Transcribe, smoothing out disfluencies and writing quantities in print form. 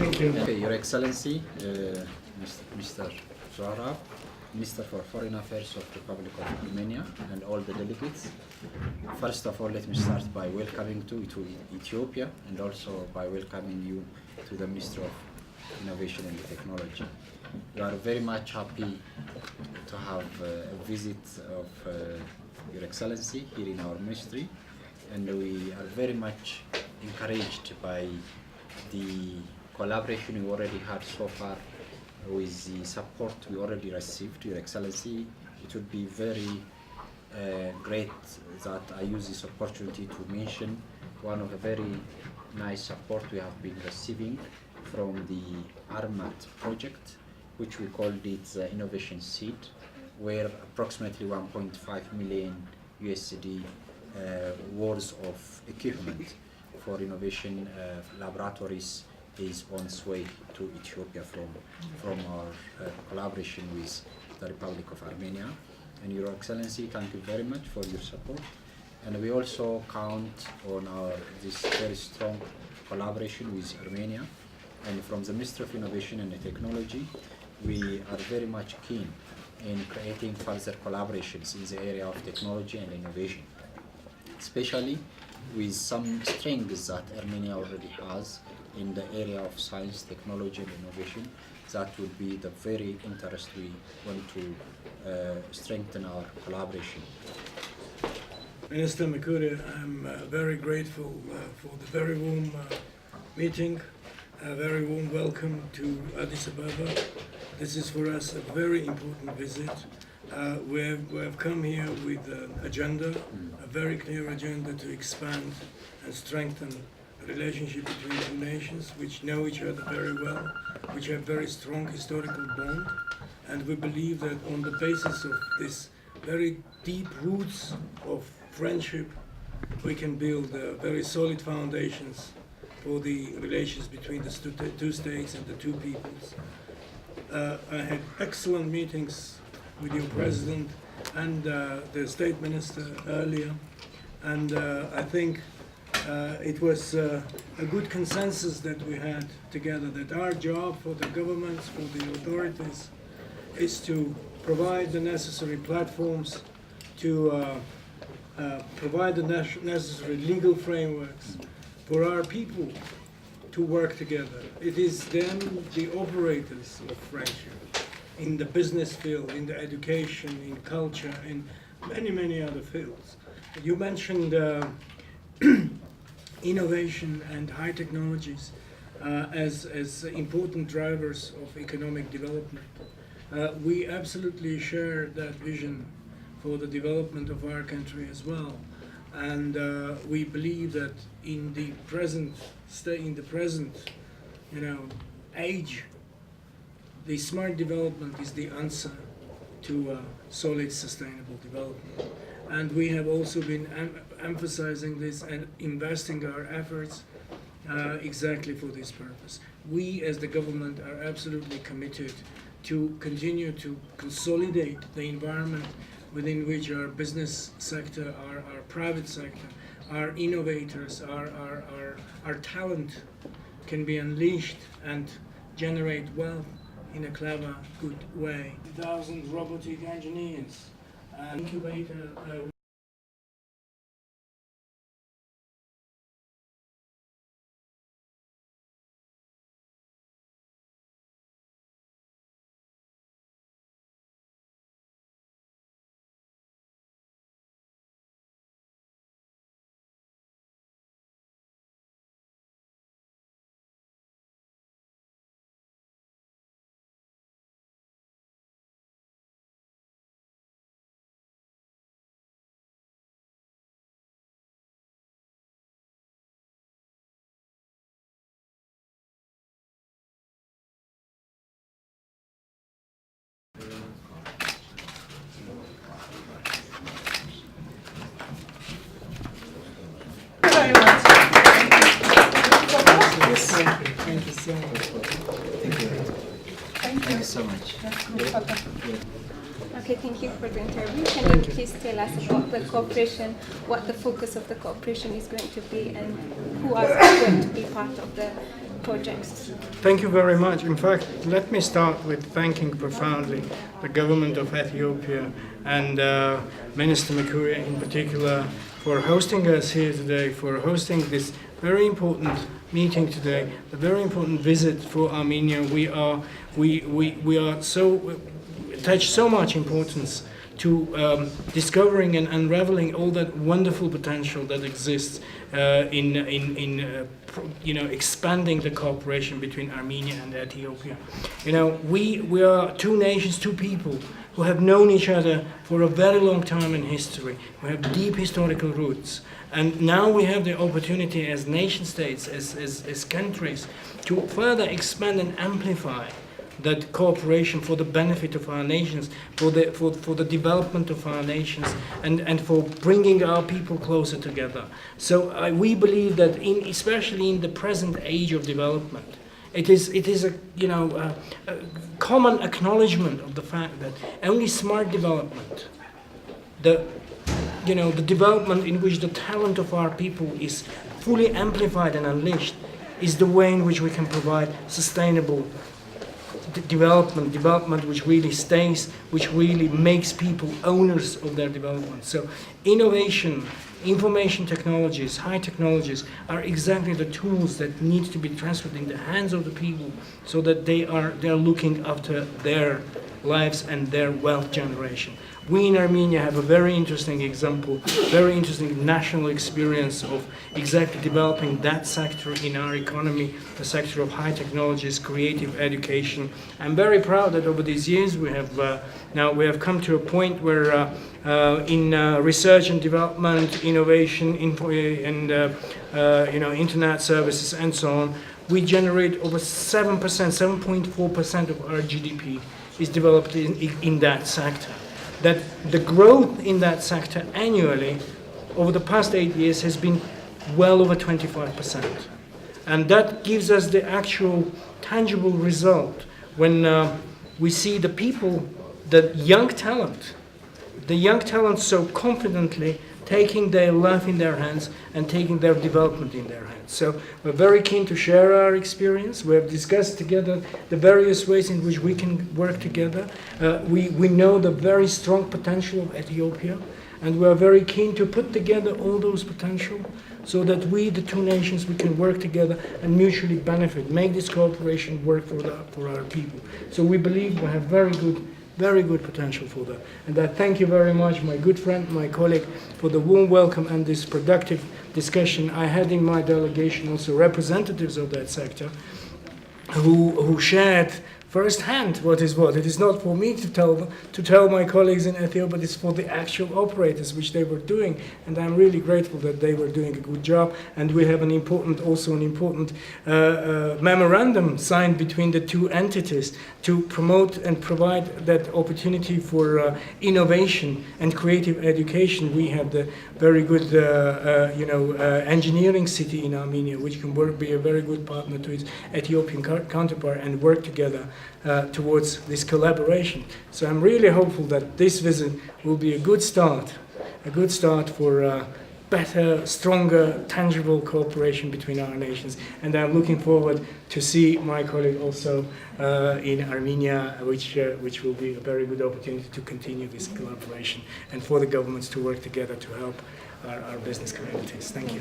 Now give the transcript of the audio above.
Thank you. Okay, Your Excellency, Mr. Zara, Minister for Foreign Affairs of the Republic of Armenia, and all the delegates. First of all, let me start by welcoming to Ethiopia and also by welcoming you to the Ministry of Innovation and Technology. We are very much happy to have a visit of Your Excellency here in our ministry, and we are very much encouraged by the collaboration we already had so far with the support we already received. Your Excellency, it would be very great that I use this opportunity to mention one of the very nice support we have been receiving from the ARMAT project, which we called it the Innovation Seed, where approximately 1.5 million USD worth of equipment for innovation laboratories is on its way to Ethiopia from our collaboration with the Republic of Armenia. And Your Excellency, thank you very much for your support. And we also count on this very strong collaboration with Armenia. And from the Ministry of Innovation and Technology, we are very much keen in creating further collaborations in the area of technology and innovation, especially with some strengths that Armenia already has in the area of science, technology, and innovation. That would be the very interest we want to strengthen our collaboration. Minister Mekuri, I'm very grateful for the very warm meeting, a very warm welcome to Addis Ababa. This is for us a very important visit. We have come here with an agenda, a very clear agenda to expand and strengthen the relationship between two nations which know each other very well, which have very strong historical bond, and we believe that on the basis of this very deep roots of friendship, we can build very solid foundations for the relations between the two states and the two peoples. I had excellent meetings with your president and the state minister earlier, and I think it was a good consensus that we had together, that our job for the governments, for the authorities, is to provide the necessary platforms, to provide the necessary legal frameworks for our people to work together. It is them, the operators of friendship, in the business field, in the education, in culture, in many, many other fields. You mentioned innovation and high technologies as important drivers of economic development. We absolutely share that vision for the development of our country as well. And we believe that in the present age, the smart development is the answer to solid, sustainable development. And we have also been emphasizing this and investing our efforts exactly for this purpose. We, as the government, are absolutely committed to continue to consolidate the environment within which our business sector, our private sector, our innovators, our talent can be unleashed and generate wealth in a clever, good way. 1,000 robotic engineers, an incubator. Thank you so much. Thank you. Thank you so much. Okay, thank you for the interview. Can you please tell us about the cooperation, what the focus of the cooperation is going to be, and who are going to be part of the projects? Thank you very much. In fact, let me start with thanking profoundly the government of Ethiopia and Minister Mekuriei in particular for hosting us here today, for hosting this very important meeting today, a very important visit for Armenia. We attach so much importance to discovering and unraveling all that wonderful potential that exists in expanding the cooperation between Armenia and Ethiopia. We are two nations, two people who have known each other for a very long time in history. We have deep historical roots. And now we have the opportunity as nation states, as countries, to further expand and amplify that cooperation for the benefit of our nations, for the development of our nations, and for bringing our people closer together. So we believe that, especially in the present age of development, it is a common acknowledgement of the fact that only smart development, the development in which the talent of our people is fully amplified and unleashed, is the way in which we can provide sustainable development which really stays, which really makes people owners of their development. So innovation, information technologies, high technologies are exactly the tools that need to be transferred in the hands of the people so that they are looking after their lives and their wealth generation. We in Armenia have a very interesting example, very interesting national experience of exactly developing that sector in our economy, the sector of high technologies, creative education. I'm very proud that over these years we have come to a point where in research and development, innovation, internet services and so on, we generate over 7%, 7.4% of our GDP is developed in that sector. That the growth in that sector annually over the past 8 years has been well over 25%. And that gives us the actual tangible result when we see the people, the young talent so confidently taking their life in their hands and taking their development in their hands. So we're very keen to share our experience. We have discussed together the various ways in which we can work together. We know the very strong potential of Ethiopia, and we are very keen to put together all those potential so that we, the two nations, we can work together and mutually benefit, make this cooperation work for our people. So we believe we have very good potential for that. And I thank you very much, my good friend, my colleague, for the warm welcome and this productive discussion. I had in my delegation also representatives of that sector who shared firsthand what is what. It is not for me to tell my colleagues in Ethiopia, but it's for the actual operators which they were doing, and I'm really grateful that they were doing a good job. And we have an important memorandum signed between the two entities to promote and provide that opportunity for innovation and creative education. We have the very good engineering city in Armenia, which can be a very good partner to its Ethiopian counterpart and work together towards this collaboration. So I'm really hopeful that this visit will be a good start for better, stronger, tangible cooperation between our nations. And I'm looking forward to see my colleague also in Armenia, which will be a very good opportunity to continue this collaboration and for the governments to work together to help our business communities. Thank you.